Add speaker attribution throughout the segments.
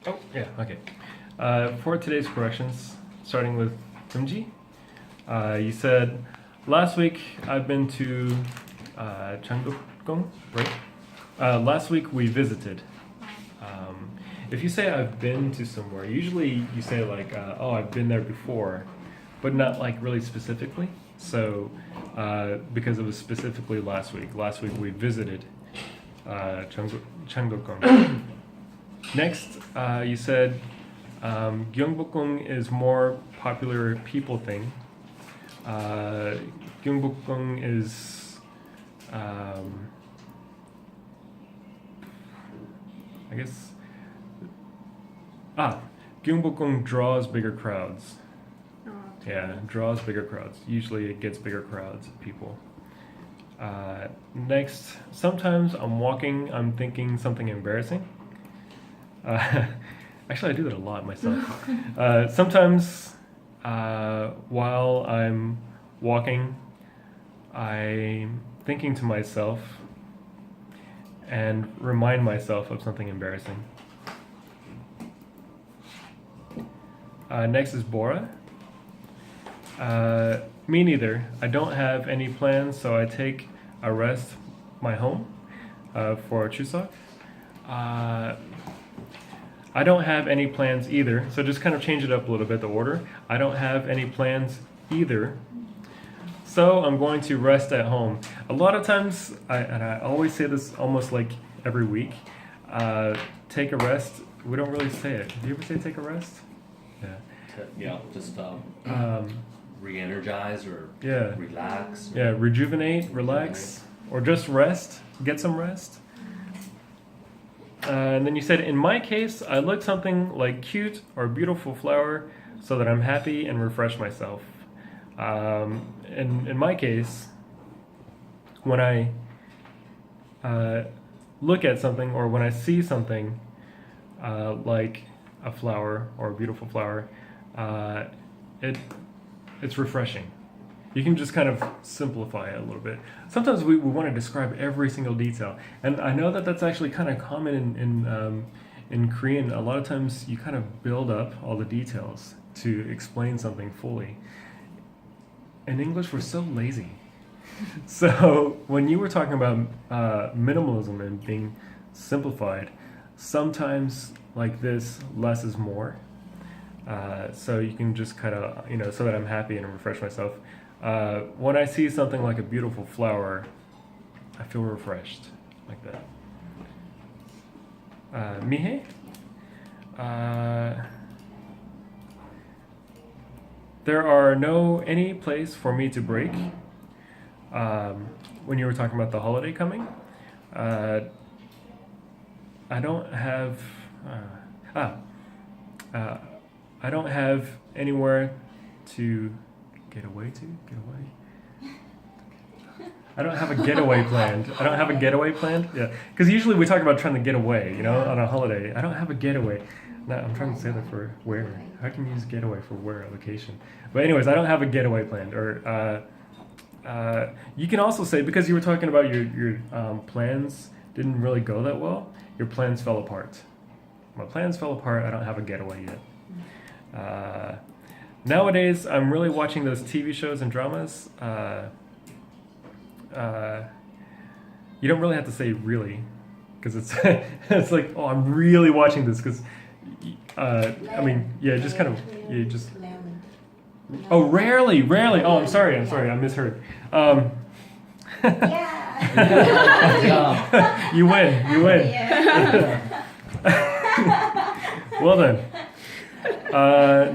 Speaker 1: Oh, yeah, okay. For today's corrections, starting with Timji, you said, last week I've been to Changgukgung, right? Last week we visited. If you say I've been to somewhere, usually you say like, oh, I've been there before, but not like really specifically. So, because it was specifically last week. Last week we visited Changgukgung. Next, you said Gyeongbokgung is more popular people thing. Gyeongbokgung is, I guess, Gyeongbokgung draws bigger crowds. Yeah, draws bigger crowds. Usually it gets bigger crowds of people. Next, sometimes I'm walking, I'm thinking something embarrassing. Actually, I do that a lot myself. Sometimes, while I'm walking, I'm thinking to myself and remind myself of something embarrassing. Next is Bora. Me neither. I don't have any plans, so I take a rest my home for Chuseok. I don't have any plans either, so just kind of change it up a little bit, the order. I don't have any plans either, so I'm going to rest at home. A lot of times, I always say this almost like every week, take a rest, we don't really say it. Do you ever say take a rest? Yeah.
Speaker 2: Just re-energize or relax.
Speaker 1: Yeah, rejuvenate, relax, or just rest, get some rest. And then you said, in my case, I look something like cute or beautiful flower so that I'm happy and refresh myself. In my case, when I look at something or when I see something like a flower or a beautiful flower, it's refreshing. You can just kind of simplify it a little bit. Sometimes we want to describe every single detail, and I know that that's actually kind of common in Korean. A lot of times you kind of build up all the details to explain something fully. In English, we're so lazy. So when you were talking about minimalism and being simplified, sometimes like this, less is more. So you can just kind of, so that I'm happy and refresh myself. When I see something like a beautiful flower, I feel refreshed, like that. Mihe? There are any place for me to break. When you were talking about the holiday coming, I don't have. I don't have anywhere to get away. I don't have a getaway planned. Yeah, because usually we talk about trying to get away, on a holiday. I don't have a getaway. No, I'm trying to say that for where. How can you use getaway for where, location? But anyways, I don't have a getaway planned. Or you can also say, because you were talking about your plans didn't really go that well, your plans fell apart. My plans fell apart. I don't have a getaway yet. Nowadays, I'm really watching those TV shows and dramas. You don't really have to say really, because it's it's like, oh, I'm really watching this, because just kind of just. Oh, rarely. Oh, I'm sorry, I misheard. You win. Well then.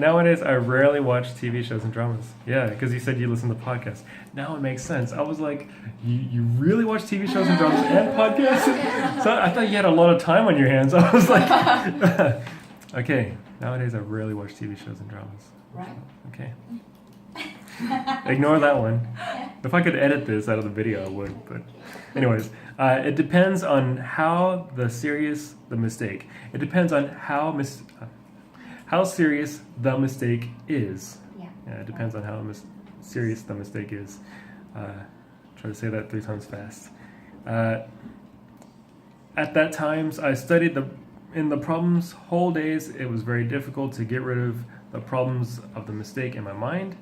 Speaker 1: Nowadays, I rarely watch TV shows and dramas. Yeah, because you said you listen to podcasts. Now it makes sense. I was like, you really watch TV shows and dramas and podcasts? So I thought you had a lot of time on your hands. I was like, okay, nowadays I rarely watch TV shows and dramas.
Speaker 3: Right.
Speaker 1: Okay. Ignore that one. If I could edit this out of the video, I would. But anyways, it depends on how serious the mistake. It depends on how serious the mistake is. Yeah, it depends on how serious the mistake is. Try to say that 3 times fast. At that times, I studied the in the problems whole days, it was very difficult to get rid of the problems of the mistake in my mind.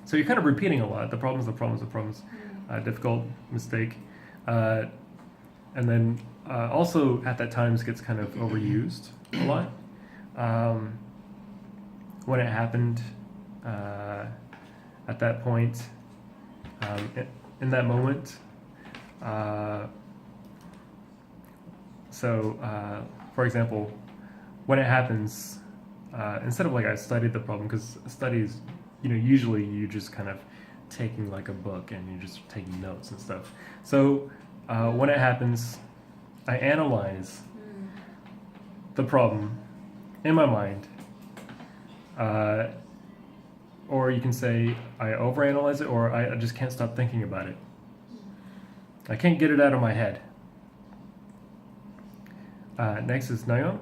Speaker 1: So you're kind of repeating a lot. The problems, difficult, mistake. And then also at that times gets kind of overused a lot. When it happened, at that point, in that moment. For example, when it happens, instead of like I studied the problem, because studies, usually you just kind of taking like a book and you're just taking notes and stuff. So when it happens, I analyze the problem in my mind. Or you can say I overanalyze it, or I just can't stop thinking about it. I can't get it out of my head. Next is Nayeon.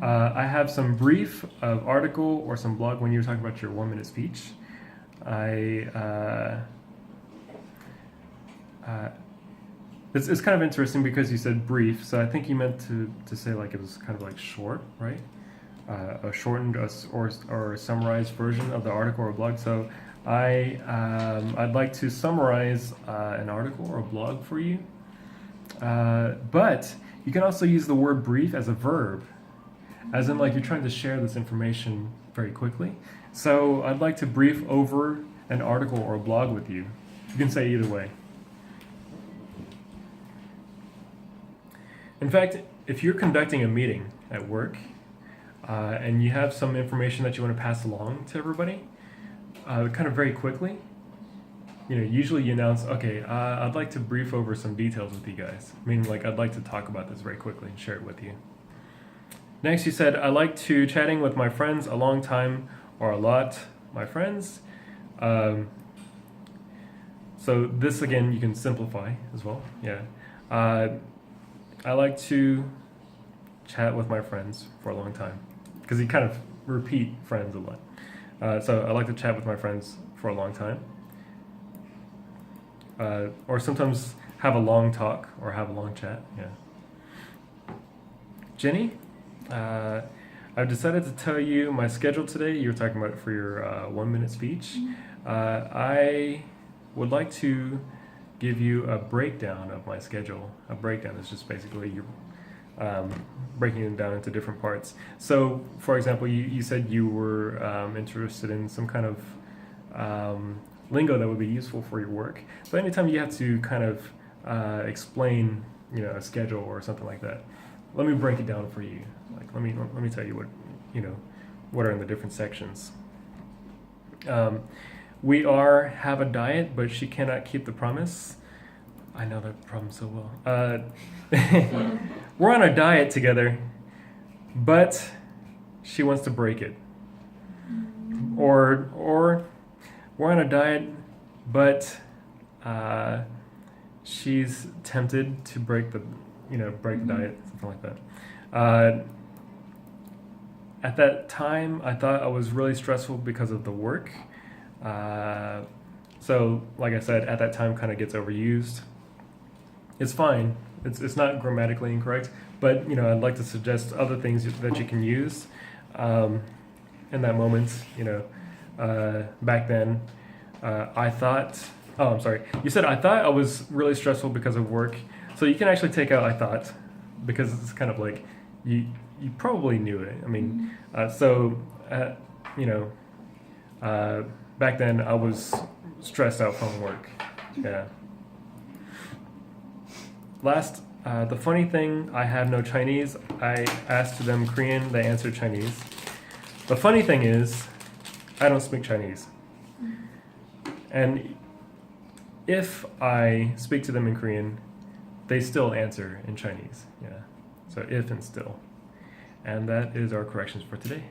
Speaker 1: I have some brief of article or some blog when you were talking about your 1 minute speech. It's kind of interesting because you said brief, so I think you meant to say like it was kind of like short, right? A shortened or a summarized version of the article or blog. So I'd like to summarize an article or a blog for you. But you can also use the word brief as a verb, as in like you're trying to share this information very quickly. So I'd like to brief over an article or a blog with you. You can say either way. In fact, if you're conducting a meeting at work and you have some information that you want to pass along to everybody, kind of very quickly, usually you announce, okay, I'd like to brief over some details with you guys. Meaning like I'd like to talk about this very quickly and share it with you. Next, you said, I like to chatting with my friends a long time or a lot, my friends. So this, again, you can simplify as well. Yeah. I like to chat with my friends for a long time because you kind of repeat friends a lot. So I like to chat with my friends for a long time. Or sometimes have a long talk or have a long chat. Yeah. Jenny, I've decided to tell you my schedule today. You were talking about it for your 1 minute speech. I would like to give you a breakdown of my schedule. A breakdown is just basically you're breaking it down into different parts. So, for example, you said you were interested in some kind of lingo that would be useful for your work. So anytime you have to kind of explain, a schedule or something like that, let me break it down for you. Like let me tell you what are in the different sections. We have a diet, but she cannot keep the promise. I know that problem so well. We're on a diet together, but she wants to break it. Or we're on a diet, but she's tempted to break the diet, something like that. At that time, I thought I was really stressful because of the work. So, like I said, at that time kind of gets overused. It's fine. It's not grammatically incorrect, but I'd like to suggest other things that you can use in that moment. Back then, I thought. Oh, I'm sorry. You said I thought I was really stressful because of work. So you can actually take out I thought, because it's kind of like you probably knew it. I mean, back then I was stressed out from work. Yeah. Last, the funny thing, I have no Chinese. I asked them Korean, they answered Chinese. The funny thing is, I don't speak Chinese. And if I speak to them in Korean, they still answer in Chinese. Yeah. So if and still. And that is our corrections for today.